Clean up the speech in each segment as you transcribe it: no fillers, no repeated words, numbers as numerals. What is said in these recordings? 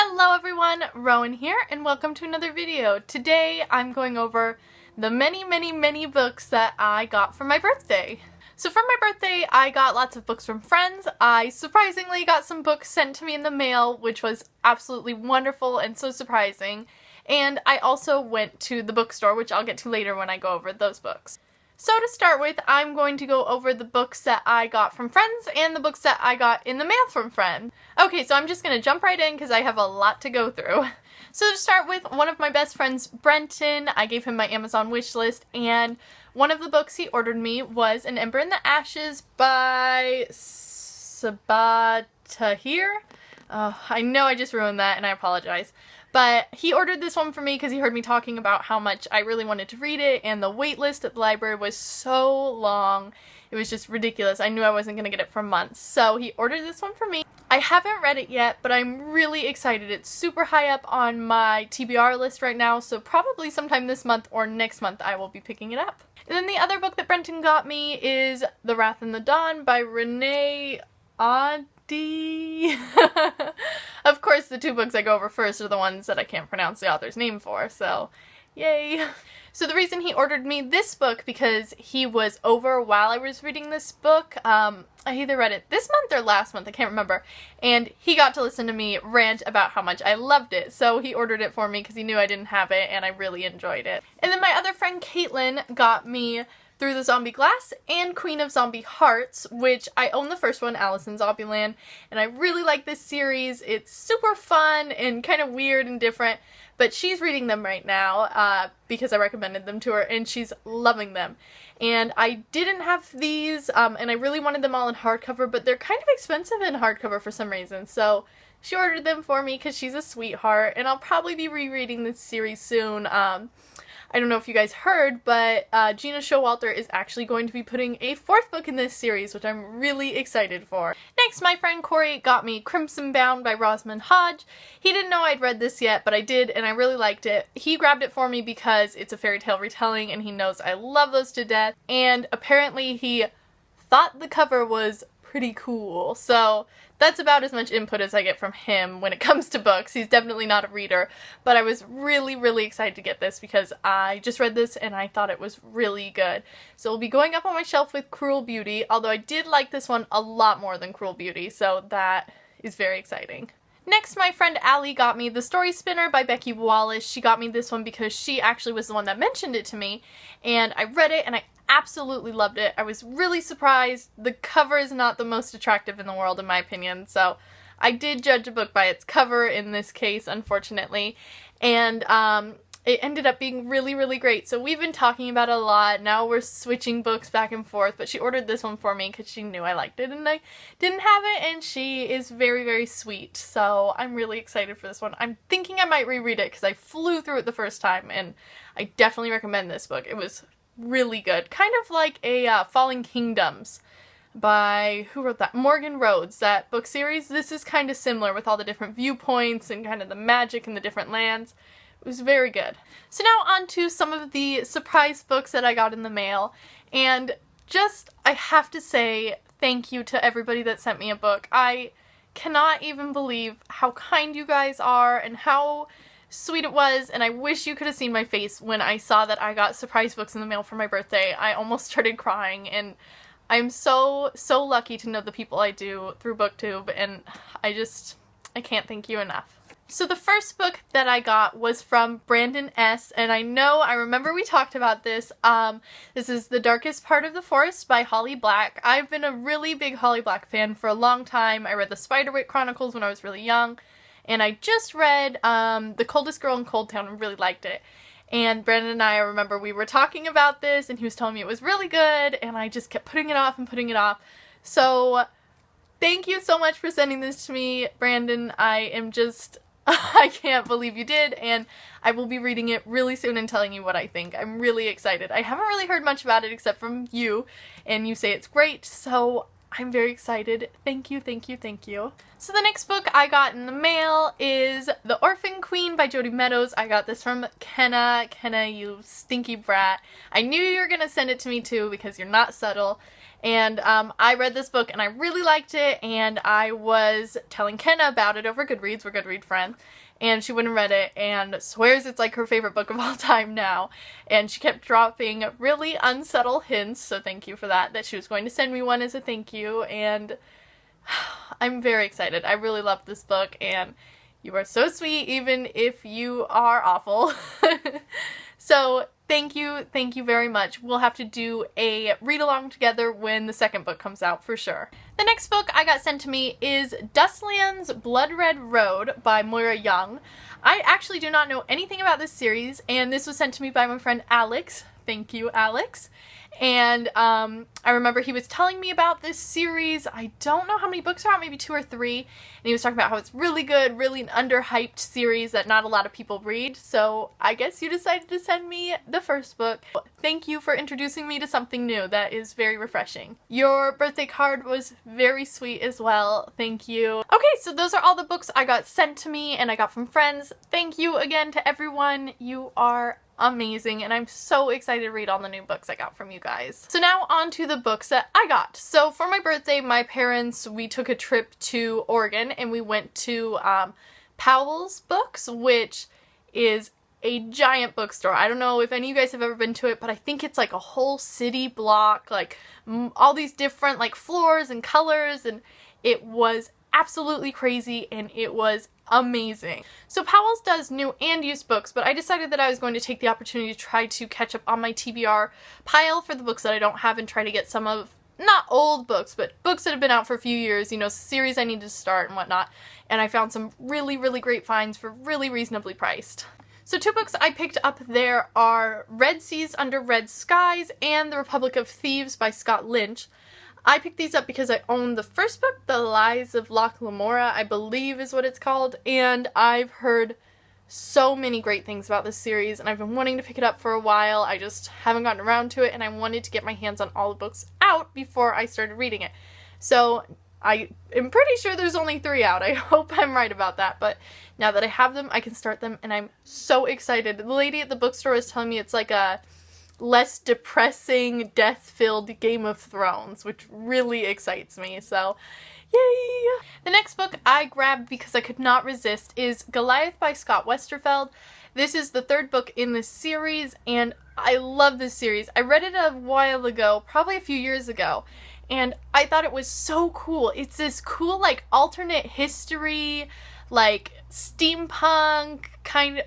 Hello everyone, Rowan here, and welcome to another video. Today I'm going over the many books that I got for my birthday. So for my birthday, I got lots of books from friends. I surprisingly got some books sent to me in the mail, which was absolutely wonderful and so surprising. And I also went to the bookstore, which I'll get to later when I go over those books. So to start with, I'm going to go over the books that I got from friends and the books that I got in the mail from friends. Okay, so I'm just going to jump right in because I have a lot to go through. So to start with, one of my best friends, Brenton, I gave him my Amazon wish list, and one of the books he ordered me was An Ember in the Ashes by Sabaa Tahir. I know I just ruined that and I apologize. But he ordered this one for me because he heard me talking about how much I really wanted to read it, and the wait list at the library was so long. It was just ridiculous. I knew I wasn't going to get it for months. So he ordered this one for me. I haven't read it yet, but I'm really excited. It's super high up on my TBR list right now, so probably sometime this month or next month I will be picking it up. And then the other book that Brenton got me is The Wrath and the Dawn by Renee Ahdieh. Of course, the two books I go over first are the ones that I can't pronounce the author's name for, so yay. So the reason he ordered me this book, because he was over while I was reading this book. I either read it this month or last month, I can't remember, and he got to listen to me rant about how much I loved it, so he ordered it for me because he knew I didn't have it and I really enjoyed it. And then my other friend Caitlin got me Through the Zombie Glass and Queen of Zombie Hearts, which I own the first one, Alice in Zombieland, and I really like this series. It's super fun and kind of weird and different, but she's reading them right now because I recommended them to her, and she's loving them. And I didn't have these, and I really wanted them all in hardcover, but they're kind of expensive in hardcover for some reason, so she ordered them for me because she's a sweetheart, and I'll probably be rereading this series soon. I don't know if you guys heard, but Gina Showalter is actually going to be putting a fourth book in this series, which I'm really excited for. Next, my friend Corey got me Crimson Bound by Rosamund Hodge. He didn't know I'd read this yet, but I did, and I really liked it. He grabbed it for me because it's a fairy tale retelling, and he knows I love those to death, and apparently he thought the cover was pretty cool, so that's about as much input as I get from him when it comes to books. He's definitely not a reader, but I was really excited to get this because I just read this and I thought it was really good. So it'll be going up on my shelf with Cruel Beauty, although I did like this one a lot more than Cruel Beauty, so that is very exciting. Next, my friend Allie got me The Story Spinner by Becky Wallace. She got me this one because she actually was the one that mentioned it to me, and I read it and I absolutely loved it. I was really surprised. The cover is not the most attractive in the world in my opinion, so I did judge a book by its cover in this case, unfortunately, and it ended up being really great. So we've been talking about it a lot. Now we're switching books back and forth, but she ordered this one for me because she knew I liked it and I didn't have it, and she is very sweet, so I'm really excited for this one. I'm thinking I might reread it because I flew through it the first time, and I definitely recommend this book. It was really good. Kind of like a Falling Kingdoms by, who wrote that? Morgan Rhodes, that book series. This is kind of similar with all the different viewpoints and kind of the magic in the different lands. It was very good. So now on to some of the surprise books that I got in the mail, and I have to say thank you to everybody that sent me a book. I cannot even believe how kind you guys are and how sweet it was, and I wish you could have seen my face when I saw that I got surprise books in the mail for my birthday. I almost started crying, and I'm so lucky to know the people I do through BookTube, and I can't thank you enough. So the first book that I got was from Brandon S., and I remember we talked about this. This is The Darkest Part of the Forest by Holly Black. I've been a really big Holly Black fan for a long time. I read the Spiderwick Chronicles when I was really young, and I just read The Coldest Girl in Cold Town and really liked it. And Brandon and I remember we were talking about this, and he was telling me it was really good, and I just kept putting it off and putting it off. So thank you so much for sending this to me, Brandon. I can't believe you did, and I will be reading it really soon and telling you what I think. I'm really excited. I haven't really heard much about it except from you, and you say it's great, so I'm very excited. Thank you. So the next book I got in the mail is The Orphan Queen by Jodi Meadows. I got this from Kenna. Kenna, you stinky brat. I knew you were gonna send it to me too because you're not subtle. And I read this book and I really liked it, and I was telling Kenna about it over Goodreads. We're Goodread friends. And she went and read it and swears it's like her favorite book of all time now. And she kept dropping really unsubtle hints, so thank you for that she was going to send me one as a thank you. And I'm very excited. I really loved this book, and you are so sweet even if you are awful. So thank you very much. We'll have to do a read along together when the second book comes out for sure. The next book I got sent to me is Dustland's Blood Red Road by Moira Young. I actually do not know anything about this series, and this was sent to me by my friend Alex. Thank you, Alex. And I remember he was telling me about this series. I don't know how many books are out, maybe 2 or 3. And he was talking about how it's really good, really an underhyped series that not a lot of people read. So I guess you decided to send me the first book. Thank you for introducing me to something new. That is very refreshing. Your birthday card was very sweet as well. Thank you. Okay, so those are all the books I got sent to me and I got from friends. Thank you again to everyone. You are amazing, and I'm so excited to read all the new books I got from you guys. So now on to the books that I got. So for my birthday, my parents, we took a trip to Oregon and we went to Powell's Books, which is a giant bookstore. I don't know if any of you guys have ever been to it, but I think it's like a whole city block, like all these different like floors and colors, and it was absolutely crazy and it was amazing. So Powell's does new and used books, but I decided that I was going to take the opportunity to try to catch up on my TBR pile for the books that I don't have and try to get some of, not old books, but books that have been out for a few years, you know, series I need to start and whatnot. And I found some really, really great finds for really reasonably priced. So 2 books I picked up there are Red Seas Under Red Skies and The Republic of Thieves by Scott Lynch. I picked these up because I own the first book, The Lies of Locke Lamora, I believe is what it's called, and I've heard so many great things about this series, and I've been wanting to pick it up for a while. I just haven't gotten around to it, and I wanted to get my hands on all the books out before I started reading it. So I am pretty sure there's only 3 out. I hope I'm right about that, but now that I have them, I can start them, and I'm so excited. The lady at the bookstore is telling me it's like a less depressing, death-filled Game of Thrones, which really excites me, so yay! The next book I grabbed because I could not resist is Goliath by Scott Westerfeld. This is the 3rd book in this series, and I love this series. I read it a while ago, probably a few years ago, and I thought it was so cool. It's this cool, like, alternate history, like, steampunk kind of,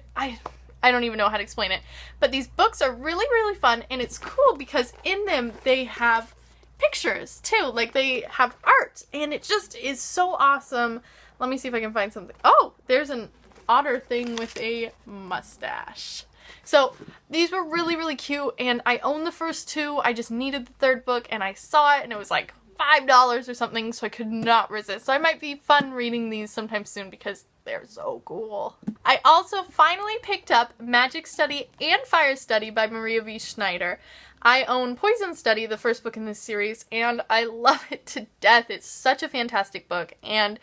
I don't even know how to explain it, but these books are really, really fun, and it's cool because in them they have pictures too, like they have art, and it just is so awesome. Let me see if I can find something. Oh, there's an otter thing with a mustache. So these were really, really cute, and I own the first 2. I just needed the 3rd book, and I saw it, and it was like $5 or something, so I could not resist. So I might be fun reading these sometime soon because they're so cool. I also finally picked up Magic Study and Fire Study by Maria V. Schneider. I own Poison Study, the first book in this series, and I love it to death. It's such a fantastic book, and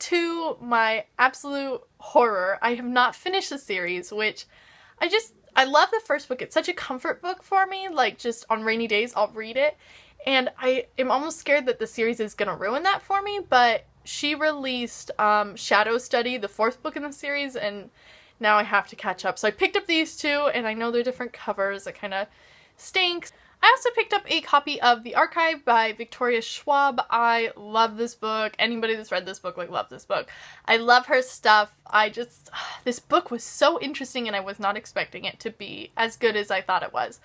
to my absolute horror, I have not finished the series, which I love the first book. It's such a comfort book for me, like just on rainy days I'll read it, and I am almost scared that the series is gonna ruin that for me, but she released Shadow Study, the 4th book in the series, and now I have to catch up. So I picked up these 2, and I know they're different covers. It kind of stinks. I also picked up a copy of The Archive by Victoria Schwab. I love this book. Anybody that's read this book, like, love this book. I love her stuff. This book was so interesting, and I was not expecting it to be as good as I thought it was.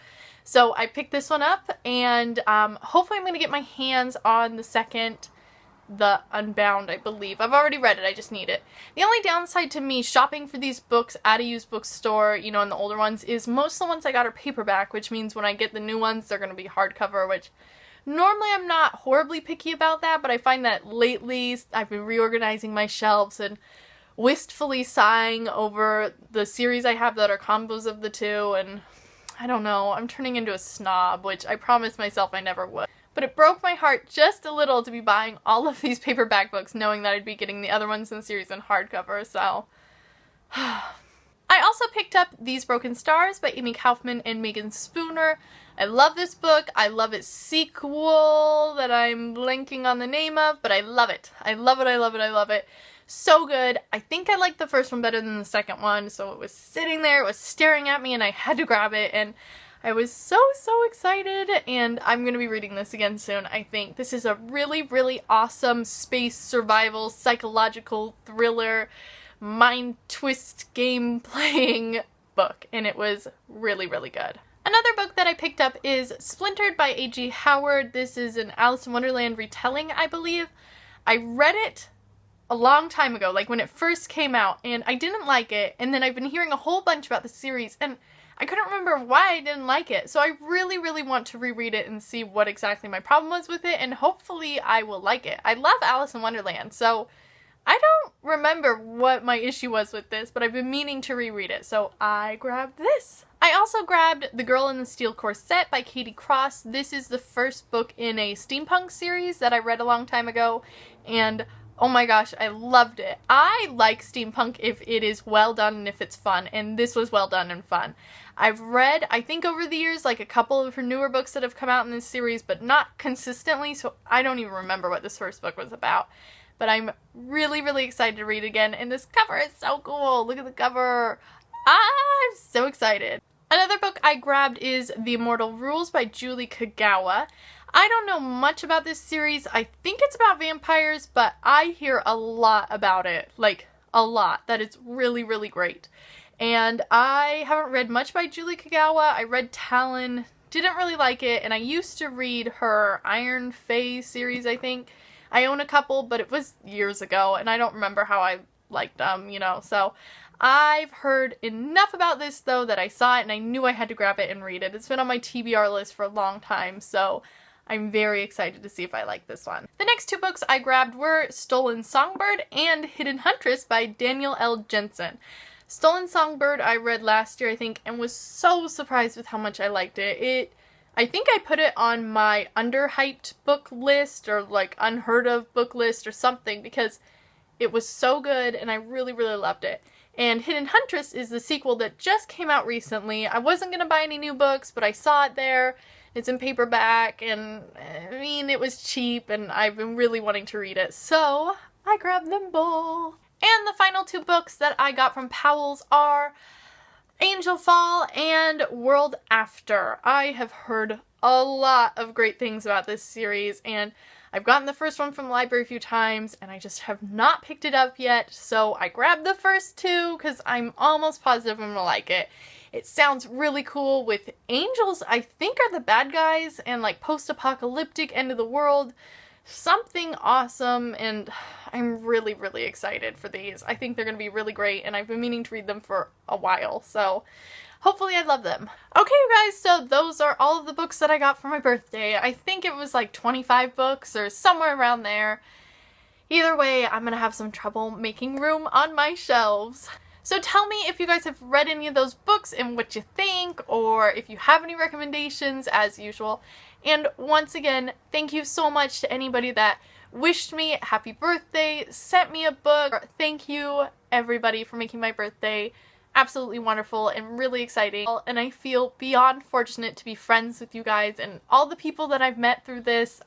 So I picked this one up, and hopefully I'm going to get my hands on the second, The Unbound, I believe. I've already read it, I just need it. The only downside to me shopping for these books at a used bookstore, you know, and the older ones, is most of the ones I got are paperback, which means when I get the new ones, they're going to be hardcover, which normally I'm not horribly picky about that, but I find that lately I've been reorganizing my shelves and wistfully sighing over the series I have that are combos of the 2, and I don't know, I'm turning into a snob, which I promised myself I never would. But it broke my heart just a little to be buying all of these paperback books knowing that I'd be getting the other ones in the series in hardcover, so I also picked up These Broken Stars by Amy Kaufman and Megan Spooner. I love this book. I love its sequel that I'm blanking on the name of, but I love it. I love it, I love it, I love it. So good. I think I liked the first one better than the second one, so it was sitting there, it was staring at me, and I had to grab it, and I was so excited, and I'm going to be reading this again soon, I think. This is a really awesome space survival, psychological thriller, mind twist game playing book, and it was really good. Another book that I picked up is Splintered by A.G. Howard. This is an Alice in Wonderland retelling, I believe. I read it a long time ago, like when it first came out, and I didn't like it, and then I've been hearing a whole bunch about the series, and I couldn't remember why I didn't like it, so I really want to reread it and see what exactly my problem was with it, and hopefully I will like it. I love Alice in Wonderland, so I don't remember what my issue was with this, but I've been meaning to reread it, so I grabbed this. I also grabbed The Girl in the Steel Corset by Katie Cross. This is the first book in a steampunk series that I read a long time ago, and oh my gosh, I loved it. I like steampunk if it is well done and if it's fun, and this was well done and fun. I've read, I think over the years, like a couple of her newer books that have come out in this series, but not consistently, so I don't even remember what this first book was about. But I'm really excited to read again, and this cover is so cool. Look at the cover. I'm so excited. Another book I grabbed is The Immortal Rules by Julie Kagawa. I don't know much about this series. I think it's about vampires, but I hear a lot about it. Like, a lot. That it's really great. And I haven't read much by Julie Kagawa. I read Talon, didn't really like it, and I used to read her Iron Fae series, I think. I own a couple, but it was years ago, and I don't remember how I liked them, you know, so I've heard enough about this, though, that I saw it and I knew I had to grab it and read it. It's been on my TBR list for a long time, so I'm very excited to see if I like this one. The next two books I grabbed were Stolen Songbird and Hidden Huntress by Daniel L. Jensen. Stolen Songbird I read last year, I think, and was so surprised with how much I liked it. I think I put it on my underhyped book list or like unheard of book list or something because it was so good and I really loved it. And Hidden Huntress is the sequel that just came out recently. I wasn't going to buy any new books, but I saw it there. It's in paperback, and I mean, it was cheap, and I've been really wanting to read it, so I grabbed them both. And the final two books that I got from Powell's are Angel Fall and World After. I have heard a lot of great things about this series, and I've gotten the first one from the library a few times, and I just have not picked it up yet, so I grabbed the first two because I'm almost positive I'm going to like it. It sounds really cool with angels, I think, are the bad guys, and like post-apocalyptic end of the world. Something awesome, and I'm really excited for these. I think they're going to be really great, and I've been meaning to read them for a while, so hopefully I love them. Okay, you guys, so those are all of the books that I got for my birthday. I think it was like 25 books or somewhere around there. Either way, I'm going to have some trouble making room on my shelves. So tell me if you guys have read any of those books and what you think, or if you have any recommendations as usual. And once again, thank you so much to anybody that wished me happy birthday, sent me a book. Thank you everybody for making my birthday absolutely wonderful and really exciting. And I feel beyond fortunate to be friends with you guys and all the people that I've met through this.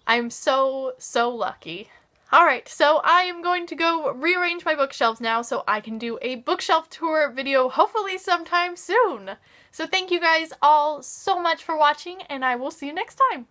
I'm so lucky. Alright, so I am going to go rearrange my bookshelves now so I can do a bookshelf tour video hopefully sometime soon. So thank you guys all so much for watching, and I will see you next time.